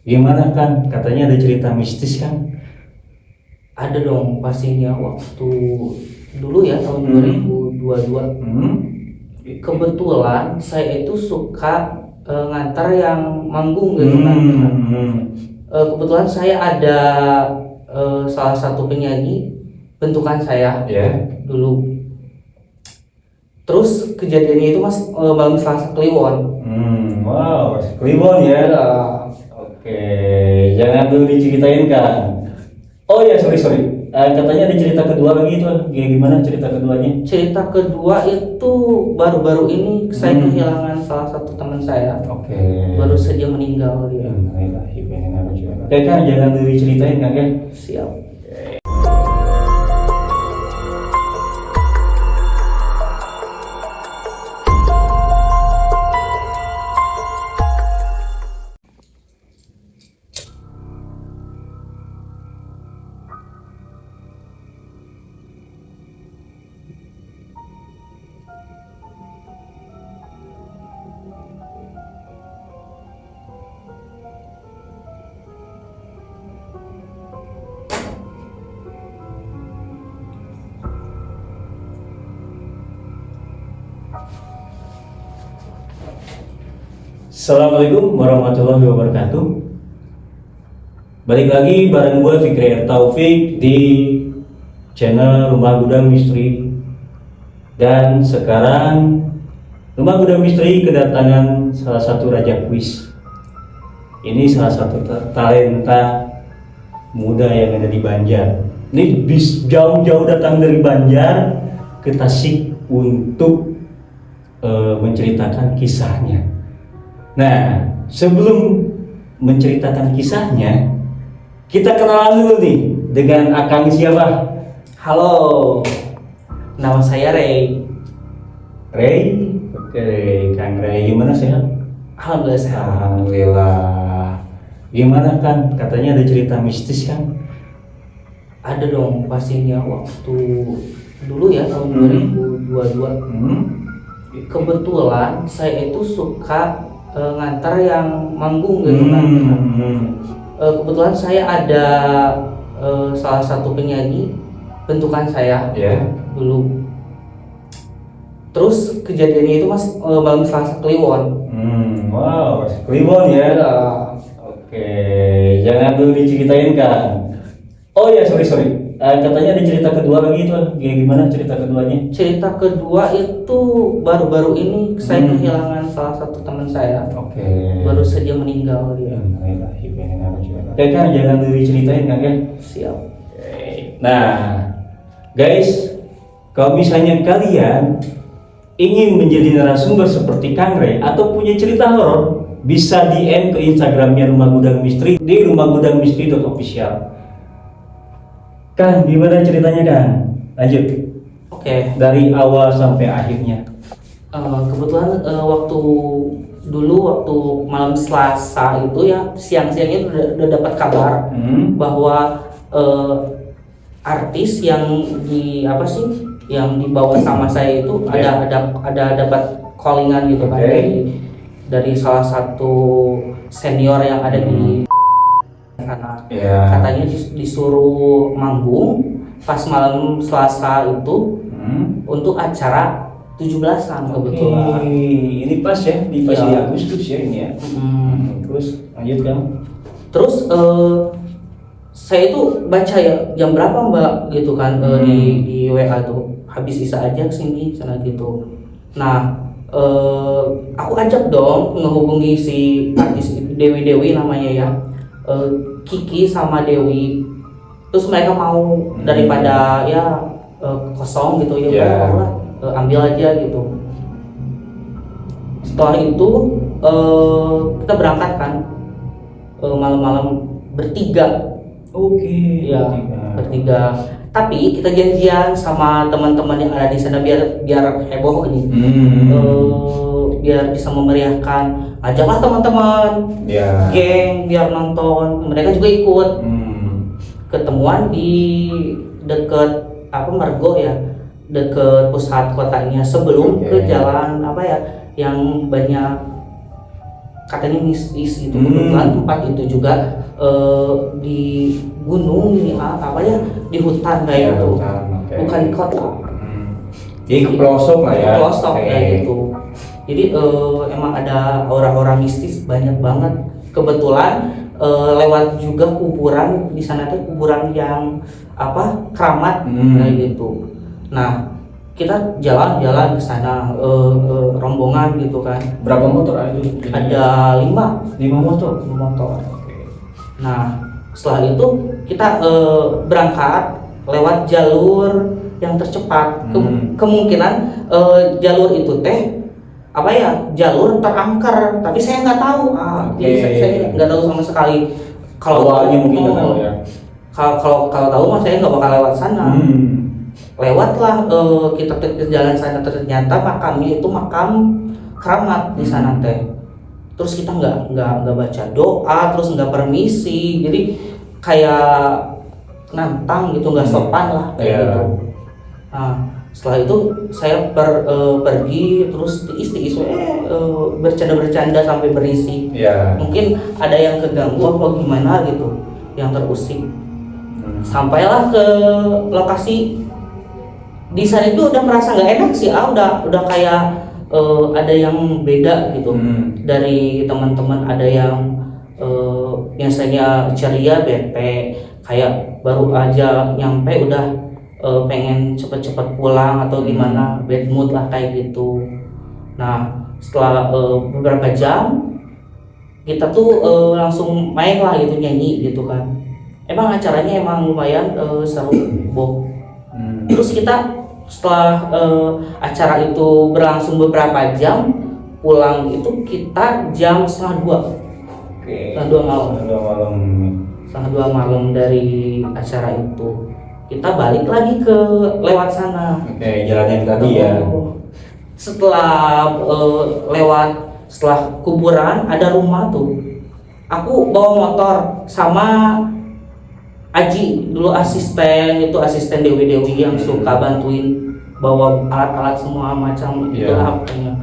Gimana kan? Katanya ada cerita mistis kan? Ada dong pastinya waktu dulu ya tahun 2022. Kebetulan saya itu suka ngantar yang manggung gitu kan. Kebetulan saya ada salah satu penyanyi bentukan saya dulu. Terus kejadiannya itu malam Selasa Kliwon. Wow, Kliwon ya. Ya. Oke, jangan dulu diceritain kan. Oh ya, sorry. Katanya ada cerita kedua lagi itu. Gimana cerita keduanya? Cerita kedua itu baru-baru ini saya kehilangan salah satu teman saya. Oke. Baru saja meninggal dia. Oke kan, jangan dulu diceritain kan ya. Siap. Assalamualaikum warahmatullahi wabarakatuh. Balik lagi bareng gue Fikri Taufik di channel Rumah Gudang Misteri. Dan sekarang Rumah Gudang Misteri kedatangan salah satu raja kuis. Ini salah satu talenta muda yang ada di Banjar. Ini bis jauh-jauh datang dari Banjar ke Tasik untuk menceritakan kisahnya. Nah, sebelum menceritakan kisahnya, kita kenalan dulu nih dengan Akang siapa? Halo, nama saya Ray. Ray? Oke, Kang Ray, gimana sehat? Alhamdulillah sehat. Alhamdulillah. Gimana kan? Katanya ada cerita mistis kan? Ada dong pastinya waktu dulu ya tahun 2022. Kebetulan saya itu suka ngantar yang manggung gitu kan. Kebetulan saya ada salah satu penyanyi bentukan saya dulu. Terus kejadiannya itu malam Selasa Kliwon. Wow, Kliwon ya. Oke, jangan dulu diceritain kan. Oh ya, sorry. Katanya ada cerita kedua lagi itu. Gimana cerita keduanya? Cerita kedua itu baru-baru ini saya kehilangan salah satu teman saya. Oke. Baru saja meninggal dia. Oke kan, jangan dulu diceritain kan ya. Siap. Nah, guys, kalau misalnya kalian ingin menjadi narasumber seperti Kang Ray atau punya cerita horor, bisa DM ke Instagramnya Rumah Gudang Misteri di rumahgudangmisteri.official. Kang, gimana ceritanya Kang? Lanjut. Oke. Dari awal sampai akhirnya. Kebetulan waktu malam Selasa itu ya siang-siangnya udah dapat kabar bahwa artis yang yang dibawa sama saya itu ada dapat callingan gitu kan dari salah satu senior yang ada di sana. Katanya disuruh manggung pas malam Selasa itu untuk acara 17-an kebetulan. Ini pas ya di Agustus ya ini ya. Terus lanjut Kang. Terus saya itu baca ya jam berapa Mbak gitu kan di WA tuh, habis isa aja kesini sana gitu. Nah aku ajak dong ngehubungi si artis Dewi namanya ya, Kiki sama Dewi. Terus mereka mau daripada kosong gitu ya ambil aja gitu. Setelah itu kita berangkat kan malam-malam bertiga. Bertiga. Tapi kita janjian sama teman-teman yang ada di sana biar heboh ini. Biar bisa memeriahkan. Ajaklah teman-teman, geng biar nonton. Mereka juga ikut. Ketemuan di deket Margo ya, deket pusat kotanya sebelum ke jalan yang banyak katanya mistis gitu. Hmm. Kebetulan tempat itu juga di gunung ini apa ya, di hutan kayak gitu, bukan di kota. Jadi ke pelosok lah ya. Pelosok kayak gitu. Jadi emang ada aura-aura mistis banyak banget. Kebetulan lewat juga kuburan di sana tuh, kuburan yang apa, keramat kayak gitu. Nah, kita jalan-jalan ke sana rombongan gitu kan. Berapa motor ada itu? Ada 5 motor. Nah, setelah itu kita berangkat lewat jalur yang tercepat. Kemungkinan jalur itu teh apa ya, jalur terangker, tapi saya nggak tahu. Jadi saya nggak tahu sama sekali. Kalau awalnya mungkin nggak tahu ya. Kalau tahu mah saya nggak bakal lewat sana. Lewatlah kita ke jalan sana, ternyata makamnya itu makam keramat di sana teh. Terus kita nggak baca doa, terus nggak permisi, jadi kayak nantang gitu, nggak sopan lah kayak gitu. Nah, setelah itu saya pergi terus tiis bercanda-bercanda sampai berisi. Mungkin ada yang keganggu apa gimana gitu, yang terusik. Sampailah ke lokasi. Di sana itu udah merasa nggak enak sih, udah kayak ada yang beda gitu dari teman-teman. Ada yang biasanya ceria, bete, kayak baru aja nyampe udah pengen cepet-cepet pulang atau gimana, bad mood lah kayak gitu. Nah, setelah beberapa jam kita tuh langsung main lah gitu, nyanyi gitu kan. Emang acaranya emang lumayan seru, Bo. Terus kita setelah acara itu berlangsung beberapa jam, pulang itu kita jam 1:30. Setengah dua malam dari acara itu. Kita balik lagi ke lewat sana. Jalan yang tadi ya. Setelah setelah kuburan ada rumah tuh. Aku bawa motor sama Aji, dulu asisten Dewi yang suka bantuin bawa alat-alat semua macam itulah apanya.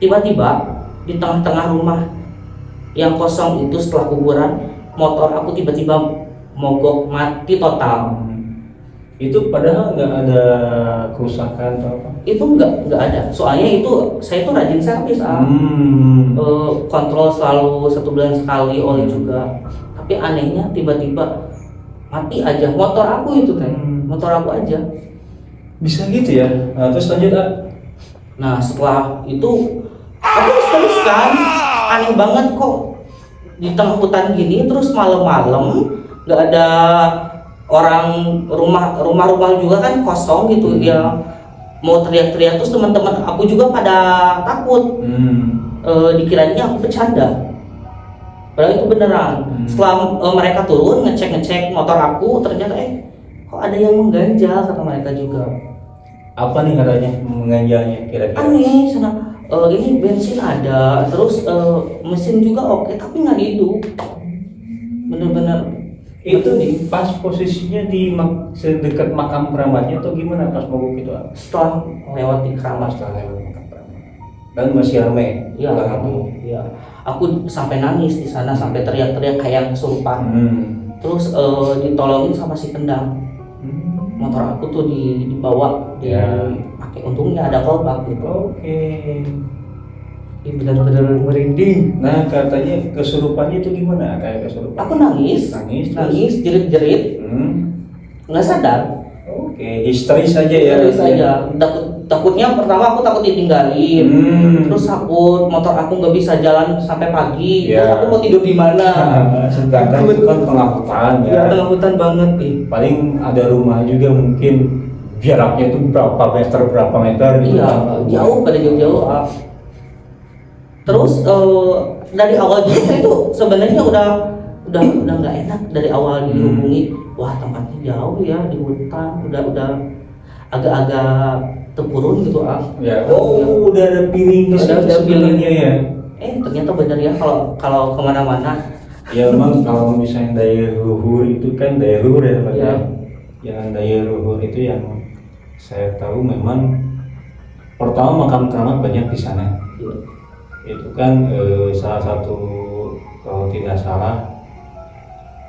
Tiba-tiba di tengah-tengah rumah yang kosong itu setelah kuburan, motor aku tiba-tiba mogok, mati total. Itu padahal nggak ada kerusakan atau apa? Itu nggak ada. Soalnya itu saya tuh rajin servis, kontrol selalu 1 bulan sekali, oli juga. Tapi anehnya tiba-tiba mati aja motor aku itu kan, motor aku aja. Bisa gitu ya. Nah, terus lanjut. Nah, setelah itu aku terus kan, aneh banget kok di tengah hutan gini, terus malam-malam nggak ada orang, rumah juga kan kosong gitu. Ya mau teriak-teriak, terus teman-teman aku juga pada takut. Dikiranya aku bercanda, padahal itu beneran. Setelah mereka turun ngecek motor aku, ternyata kok ada yang mengganjal, kata mereka juga. Apa nih katanya mengganjalnya kira-kira? Aneh, ini bensin ada, terus mesin juga oke, tapi nggak hidup. Bener-bener. Itu pas posisinya di sedekat makam keramatnya atau gimana pas mogok itu? Setelah lewat di keramat. Dan masih ramai. Iya. Aku sampai nangis di sana, sampai teriak-teriak kayak kesurupan. Terus ditolongin sama si pendam. Motor aku tuh dibawa, pakai, untungnya ada kolbak gitu. Ini benar-benar merinding. Nah, katanya kesurupannya itu gimana? Kayak kesurupan? Aku nangis, jerit-jerit, nggak sadar. Histeris aja ya. Takutnya pertama aku takut ditinggalin, terus takut motor aku nggak bisa jalan sampai pagi, terus aku mau tidur di mana? Sedangkan itu kan tengah hutan ya. Tengah hutan banget nih. Paling ada rumah juga mungkin jaraknya itu berapa meter gitu. Iya, jauh, pada jauh-jauh. Terus dari awal juga saya itu sebenarnya udah nggak enak dari awal dihubungi. Wah, tempatnya jauh ya, di hutan, udah agak-agak tempurun gitu. Udah ada feeling sebenarnya ya. Ternyata benar ya, kalau kemana-mana. Ya emang kalau misalnya daya luhur itu kan daya luhur ya Pak ya. Yang daya luhur itu yang saya tahu memang pertama makam keramat banyak di sana. itu kan salah satu, kalau tidak salah,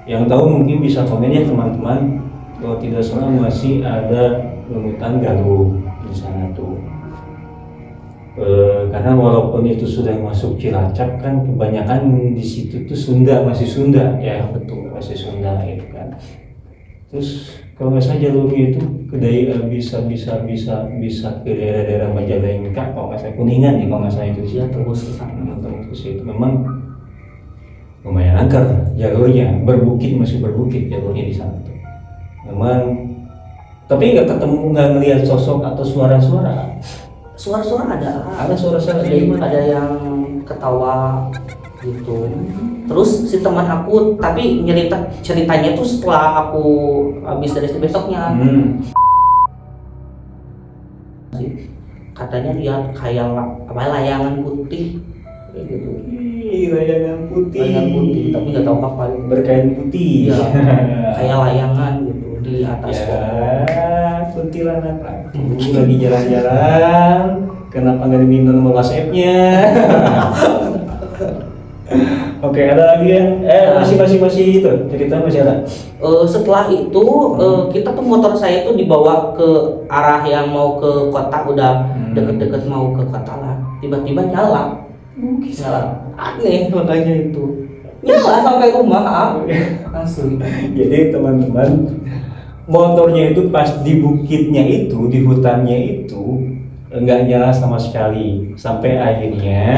yang tahu mungkin bisa komen ya teman-teman, kalau tidak salah masih ada Lungutan Galuh di sana tuh. Karena walaupun itu sudah masuk Cilacap kan kebanyakan di situ tuh Sunda, masih Sunda ya, betul, masih Sunda itu kan. Terus kalau nggak salah jalurnya itu ke daerah bisa ke daerah-daerah Majalengka, kalau nggak salah Kuningan ya, kalau nggak salah itu sih. Ya terus ke sana. Terus itu memang lumayan angker jalurnya, masih berbukit jalurnya di sana tuh. Memang, tapi nggak ketemu, nggak ngelihat sosok atau suara-suara. Suara-suara Ada suara-suara ada yang ketawa gitu. Terus si teman aku tapi ceritanya tuh setelah aku habis dari besoknya. Katanya lihat kayak layangan putih kayak gitu. Layangan putih tapi nggak tahu apa berkain putih. Iya. Kayak layangan gitu di atas ya, kuntilanak lagi jalan-jalan, kenapa nggak diminta nomor WhatsApp-nya? Oke, ada lagi yang masih itu cerita masih ada. Setelah itu kita tuh motor saya tuh dibawa ke arah yang mau ke kota, udah deket-deket mau ke kota lah. Tiba-tiba nyala. Aneh makanya itu. Nyala sampai rumah langsung. Jadi teman-teman, motornya itu pas di bukitnya itu, di hutannya itu enggak nyala sama sekali, sampai akhirnya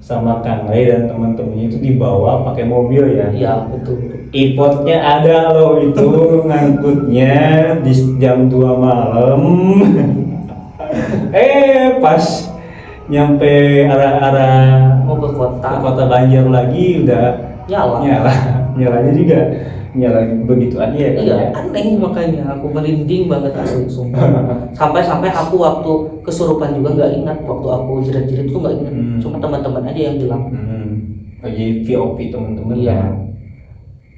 sama Kang Ray dan teman-temannya itu dibawa pakai mobil ya. Iya betul. Ipotnya ada loh itu ngangkutnya di jam 2 malam. Pas nyampe arah-arah Mau ke kota Banjar lagi udah nyalanya juga nyala begitu aja ya. Iya, aneh makanya aku merinding banget asli sumpah. Sampai aku waktu kesurupan juga nggak ingat, waktu aku jerit-jerit tuh nggak ingat. Cuma teman-teman aja yang bilang. Lagi VOP teman-teman. Iya.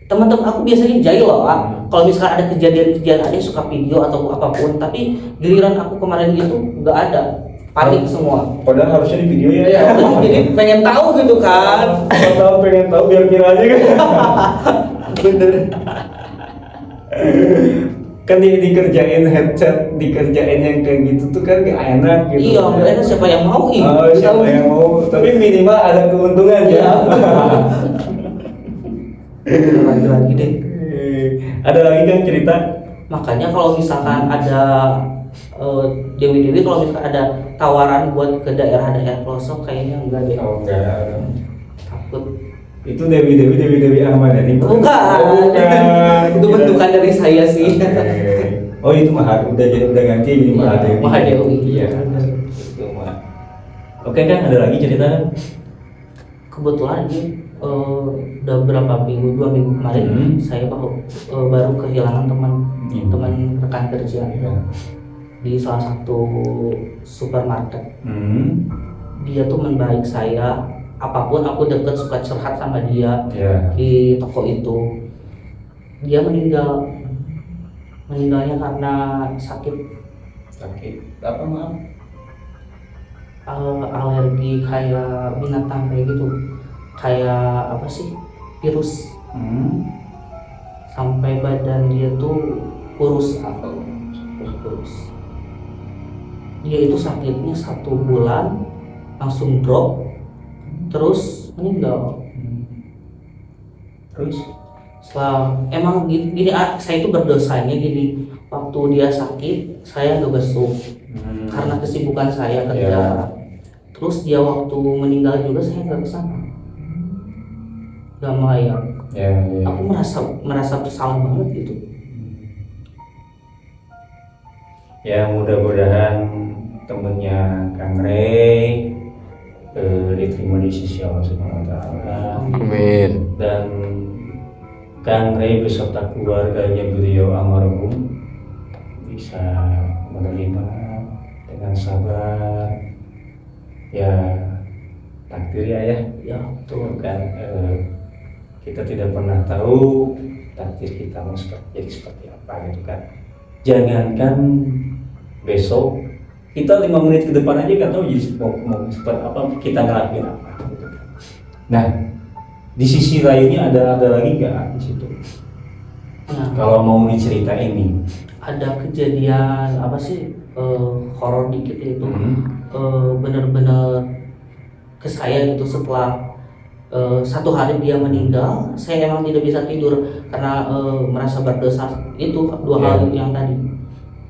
Teman-teman aku biasanya jahil loh, kalau misalkan ada kejadian-kejadian ada suka video atau apapun, tapi giliran aku kemarin itu nggak ada. Panik semua. Padahal harusnya di video ya. Iya, jadi pengen tahu gitu kan. pengen tahu biar viral aja kan. Bener. Kan dikerjain headset, dikerjain yang kayak gitu tuh kan gak enak gitu. Iya, gak enak, siapa yang mau siapa yang mau, tapi minimal ada keuntungan ya. Lagi deh. Ada lagi kan cerita? Makanya kalau misalkan ada Dewi kalau misalkan ada tawaran buat ke daerah-daerah pelosok kayaknya enggak deh. Oh enggak. Takut. Itu Dewi Ahmadani. Bukan. Itu bentukan dari saya sih. Oh itu udah ganti jadi Mahadewi. Mahadewi. Iya. Itu mah. Oke kan, ada lagi cerita kan? Kebetulan ini udah berapa minggu, 2 minggu kemarin saya baru kehilangan teman rekan kerja di salah satu supermarket. Dia tuh membaik saya, apapun aku deket suka curhat sama dia. Di toko itu dia meninggalnya karena sakit apa maaf? Alergi kayak binatang kayak gitu, kayak apa sih, virus. Sampai badan dia tuh kurus. Dia itu sakitnya 1 bulan langsung drop, terus meninggal. Terus setelah emang gini saya itu berdosanya gini, waktu dia sakit saya gak besuk karena kesibukan saya kerja. Terus dia waktu meninggal juga saya gak kesana, gak melayang. Aku merasa bersalah banget gitu. Ya mudah-mudahan temennya Kang Ray diterima di sisi Allah Subhanahu wa Ta'ala. Amin. Dan Kang Ray beserta keluarganya beliau almarhum bisa menerima dengan sabar. Ya takdir ya betul kan. Kita tidak pernah tahu takdir kita jadi seperti apa gitu kan. Jangankan besok, kita 5 menit ke depan aja nggak tahu jadi mau seperti apa kita ngelakuin apa. Nah, di sisi lainnya ada lagi nggak di situ? Nah, Kalau mau diceritain nih. ada kejadian apa sih horor dikit itu, Hmm. bener-bener ke saya gitu setelah 1 hari dia meninggal. Saya emang tidak bisa tidur karena merasa berdosa itu 2 hal yang tadi.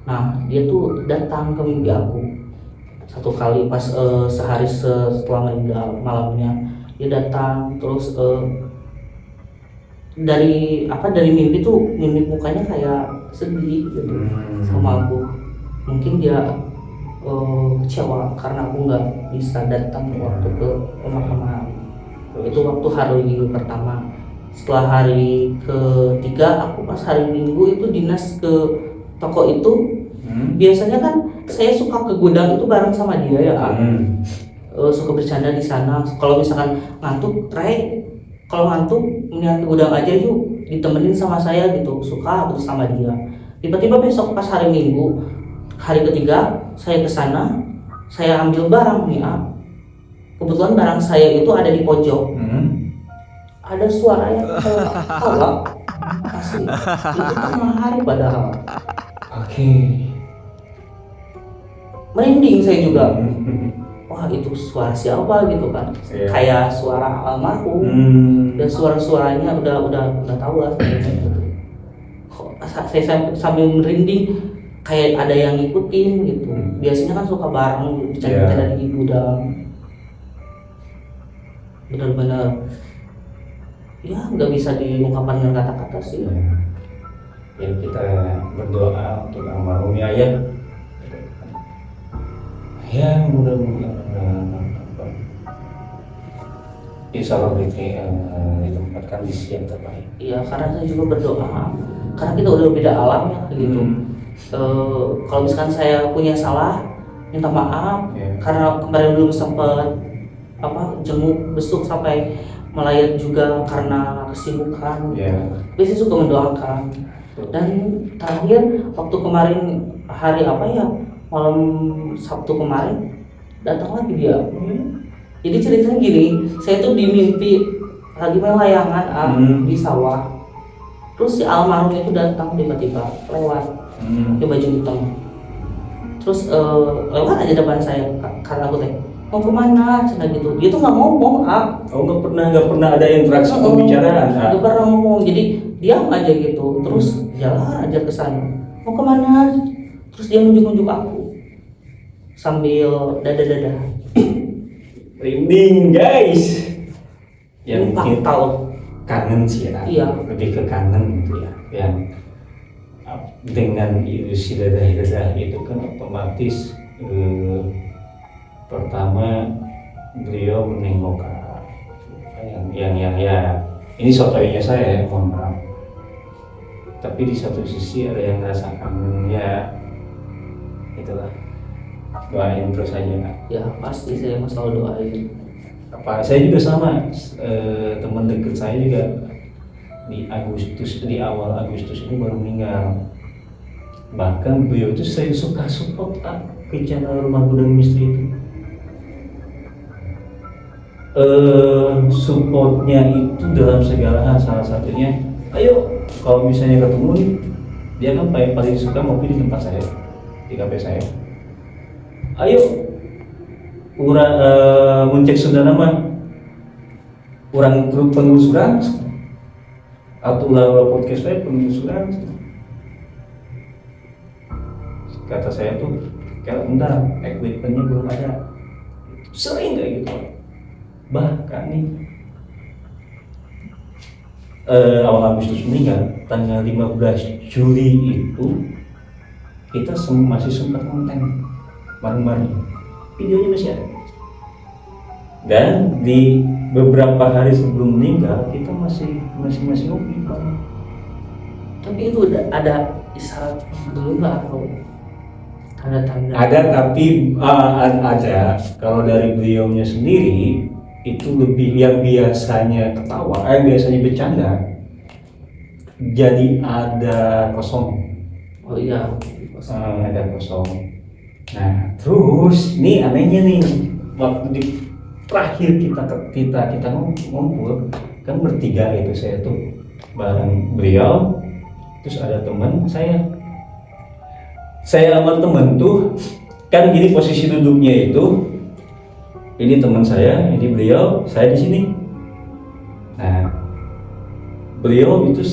Nah, dia tuh datang ke mimpi aku 1 kali pas sehari setelah meninggal malamnya. Dia datang terus dari mimpi tuh, mimpi mukanya kayak sedih gitu sama aku. Mungkin dia kecewa karena aku nggak bisa datang waktu ke pemakaman. Itu waktu hari pertama. Setelah hari ketiga, aku pas hari Minggu itu dinas ke toko itu. Biasanya kan saya suka ke gudang itu bareng sama dia ya. Suka bercanda di sana. Kalau misalkan ngantuk, kalau ngantuk mendingan ke gudang aja yuk, ditemenin sama saya gitu. Suka bersama dia. Tiba-tiba besok pas hari Minggu, hari ketiga, saya ke sana, saya ambil barang nih. Kebetulan barang saya itu ada di pojok. Ada suara yang ketawa. Asli. Itu tengah hari padahal. Oke. Merinding saya juga. Wah, itu suara siapa gitu kan? Iya. Kayak suara almarhum. Dan suara-suaranya udah tahu lah gitu. Kok saya sambil merinding kayak ada yang ngikutin gitu. Biasanya kan suka bareng bercanda-bercanda di gudang. Benar-benar ya nggak bisa diungkapkan dengan kata-kata sih. Ya kita berdoa untuk almarhumnya ya. Ya mudah-mudahan insya Allah ditempatkan di sisi yang terbaik. Iya, karena saya juga berdoa karena kita udah beda alam ya gitu. Kalau misalkan saya punya salah, minta maaf. Karena kemarin belum sempat jenguk besuk sampai melayat juga karena kesibukan. Biasanya suka mendoakan. Dan terakhir waktu kemarin hari malam Sabtu kemarin datang lagi dia. Jadi ceritanya gini, saya tuh di mimpi lagi main layangan di sawah. Terus si almarhum itu datang tiba-tiba lewat pakai baju hitam. Terus lewat aja depan saya karena aku mau kemana cina gitu. Dia tuh nggak ngomong. Nggak pernah ada interaksi pembicaraan. Nggak pernah ngomong. Jadi diam aja gitu. Terus jalan aja ke sana. Mau kemana? Terus dia nunjuk-nunjuk aku sambil dada-dada. Rinding guys. Yang mungkin tahun kangen sih ya. Iya. Lebih ke kangen gitu ya. Yang dengan ilusi dada-dada itu kan otomatis pertama beliau menengok yang ya ini sotoinya saya mohon maaf, tapi di satu sisi ada yang ngerasa kangennya, itulah doain terus aja Kak. Ya pasti saya selalu doain. Saya juga sama, teman dekat saya juga di awal Agustus ini baru meninggal. Bahkan beliau itu saya suka support ke channel Rumah Gudang Misteri itu. Supportnya itu dalam segala hal, salah satunya ayo kalau misalnya ketemu nih, dia kan paling suka ngopi di tempat saya, di kafe saya. Ayo muncek saudara mah orang penelusuran atau lalu podcast saya penelusuran, kata saya tuh kalau entar equipmentnya belum ada, sering kayak gitu. Bahkan nih awal Agustus meninggal, tanggal 15 Juli itu kita masih sempat konten bareng-bareng, videonya masih ada. Dan di beberapa hari sebelum meninggal kita masih ngopi bareng. Tapi itu udah ada isyarat belum nggak atau tanda-tanda? Ada, tapi ada. Kalau dari beliaunya sendiri itu lebih yang biasanya ketawa, biasanya bercanda, jadi ada kosong. Oh iya, Ada kosong. Nah, terus ini anehnya nih, waktu di terakhir kita ngumpul kan bertiga itu, saya tuh bareng beliau, terus ada teman saya sama temen tuh kan gini posisi duduknya itu, ini teman saya, ini beliau, saya di sini. Nah, beliau itu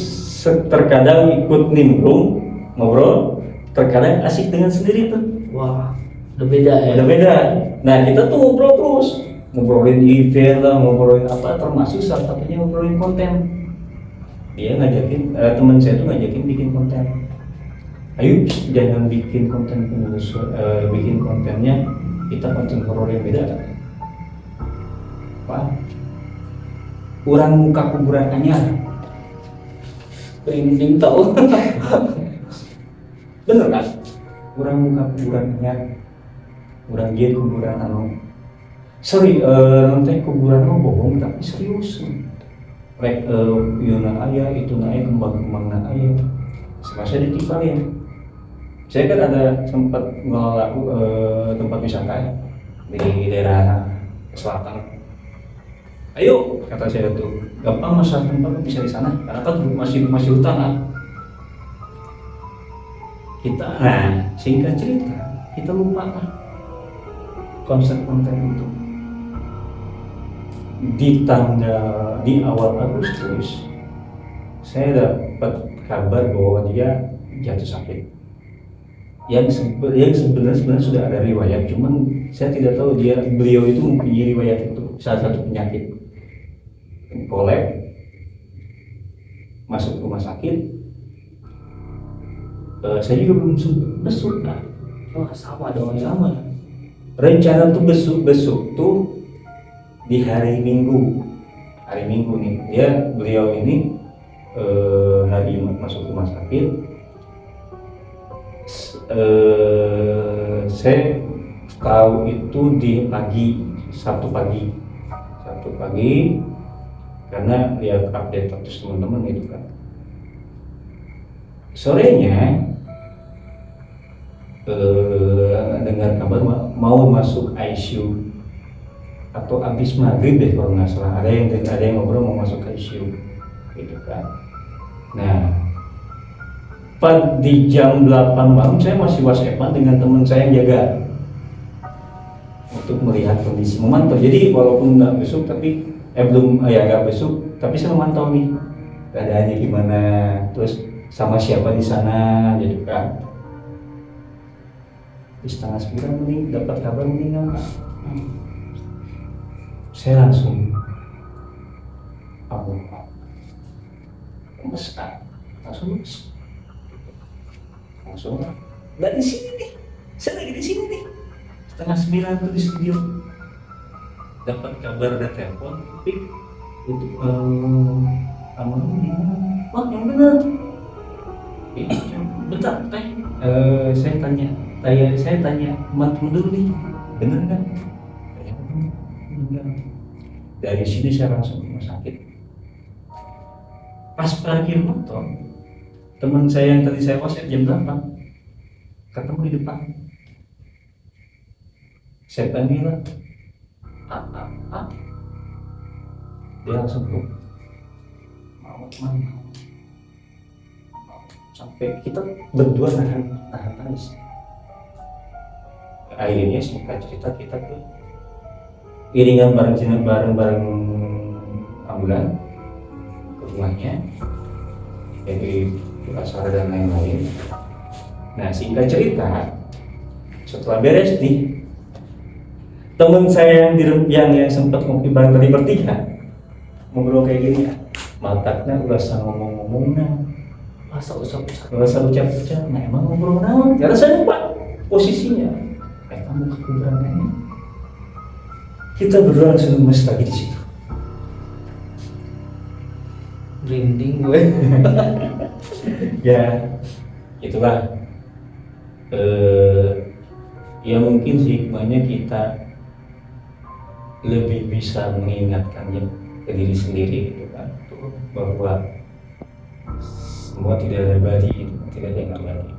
terkadang ikut nimbrung ngobrol, terkadang asik dengan sendiri tuh. Wah, udah beda ya. Udah beda. Nah, kita tuh ngobrol terus, ngobrolin event lah, ngobrolin apa, termasuk salah satunya ngobrolin konten. Dia ngajakin, teman saya tuh ngajakin bikin konten. Ayo, jangan bikin konten bikin kontennya kita konten horor yang beda. Apa? Kurang muka kuburan anyar. Merinding tau. Bener kan? Kurang muka kuburan anyar. Kurang dia kuburan sorry, nanti kuburan bohong tapi serius. Rek Yuna ayah itu naik kembang na ayah. Semasa ditimpal ya. Saya kan ada sempat ngelola tempat wisata ya, di daerah selatan. Ayo, kata saya tuh, gampang masalah tempat bisa di sana, karena kan masih hutan lah. Nah, singkat cerita, kita lupa lah konsep konten itu. Di awal Agustus, saya dapat kabar bahwa dia jatuh sakit. Yang sebenarnya sudah ada riwayat, cuman saya tidak tahu beliau itu mempunyai riwayat itu, salah satu penyakit kolek, masuk rumah sakit. Saya juga belum besuk lah. Oh, sama dong. Sama. Rencana tuh besuk tuh di hari Minggu nih. Beliau ini hari masuk rumah sakit. Saya tahu itu di Sabtu pagi karena lihat update status teman-teman itu kan. Sorenya dengar kabar mau masuk ICU atau habis maghrib deh kalau nggak salah, ada yang ngobrol mau masuk ICU gitu kan. Nah, di jam 8 malam saya masih WhatsApp-an dengan teman saya yang jaga untuk melihat kondisi, memantau. Jadi walaupun nggak besuk tapi nggak besuk tapi saya memantau nih keadaannya gimana, terus sama siapa di sana gitu kan. Di 8:30 dapat kabar meninggal. Saya langsung langsung dari sini nih, saya lagi di sini nih 8:30 tuh di studio, dapat kabar, ada telepon, pik itu almarhum di mana? Wah, yang benar. Bentar teh, saya tanya mat dulu nih, bener kan? Bener. Dari sini saya langsung ke rumah sakit. Pas parkir motor, teman saya yang tadi saya WhatsApp jam 8 ketemu di depan. Saya panggil, dia langsung tuh mau kemana? Sampai kita berdua nahan tangis. Akhirnya singkat cerita kita tuh iringan bareng ambulan ke rumahnya, jadi asal dan lain-lain. Nah, singkat cerita, setelah beres nih, teman saya yang sempat ngopi bareng tadi bertiga ngobrol kayak gini, mataknya udah ngomong-ngomong, masa ucap-ucap, nah emang ngobrol naon? Karena saya lupa posisinya. Kamu kekuburan ini. Kita berdua langsung lemes lagi di situ. Merinding gue. Ya, itulah. Ya mungkin sih hikmahnya kita lebih bisa mengingatkannya ke diri sendiri gitu kan, bahwa semua tidak ada abadi, tidak ada yang abadi.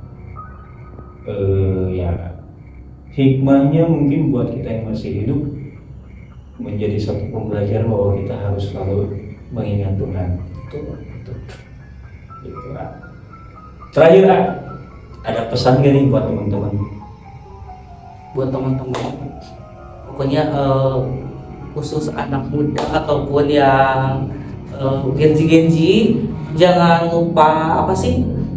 Ya hikmahnya mungkin buat kita yang masih hidup menjadi satu pembelajaran bahwa kita harus selalu mengingat Tuhan. Betul. Gitu, Kak. Terakhir, Kak, ada pesan gak nih buat teman-teman? Buat teman-teman, pokoknya khusus anak muda ataupun yang genji-genji, jangan lupa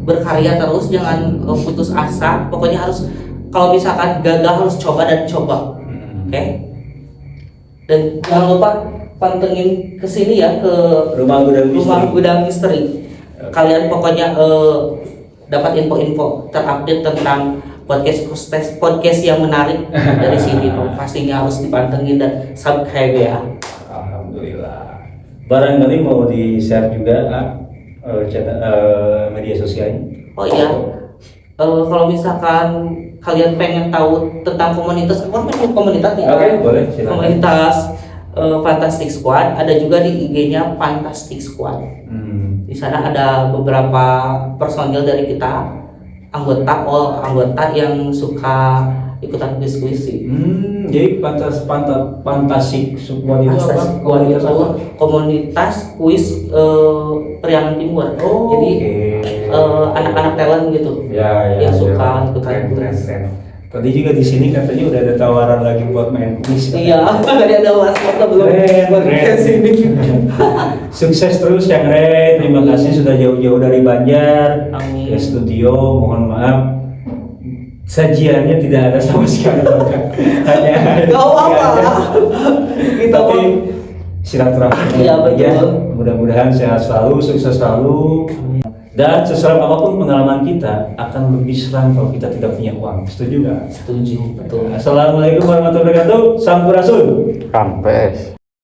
berkarya terus, jangan putus asa. Pokoknya harus, kalau misalkan gagal harus coba dan coba. Oke? Dan jangan lupa pantengin ke sini ya, ke Rumah Gudang Misteri. Kalian pokoknya dapat info-info terupdate tentang podcast yang menarik dari sini tuh. Pastinya harus dipantengin dan subscribe ya. Alhamdulillah. Barangkali mau di-share juga media sosialnya. Oh iya, kalau misalkan kalian pengen tahu tentang komunitas, komunitas nih, Oke, boleh, silakan. komunitas Fantastic Squad, ada juga di IG-nya Fantastic Squad. Di sana ada beberapa personil dari kita, anggota yang suka ikutan kuis-kuis sih. Jadi Fantastic Squad itu apa? Komunitas komunitas kuis Priangan Timur. Oh, Jadi oke. anak-anak talent gitu. Ya, yang suka ikutan kuis. keren. Tadi juga di sini katanya udah ada tawaran lagi buat main kuis. Iya, tadi ada WhatsApp belum podcast ini. Sukses terus Kang Ray. Terima kasih sudah jauh-jauh dari Banjar Amin. ke studio. Mohon maaf sajiannya tidak ada sama sekali. Hanya Gak apa-apa. Tapi silaturahmi. Iya, betul. Mudah-mudahan sehat selalu, sukses selalu. Dan seseram apapun pengalaman kita akan lebih seram kalau kita tidak punya uang. Setuju nggak? Setuju, betul. Assalamualaikum warahmatullahi wabarakatuh. Sampurasun. Kampes.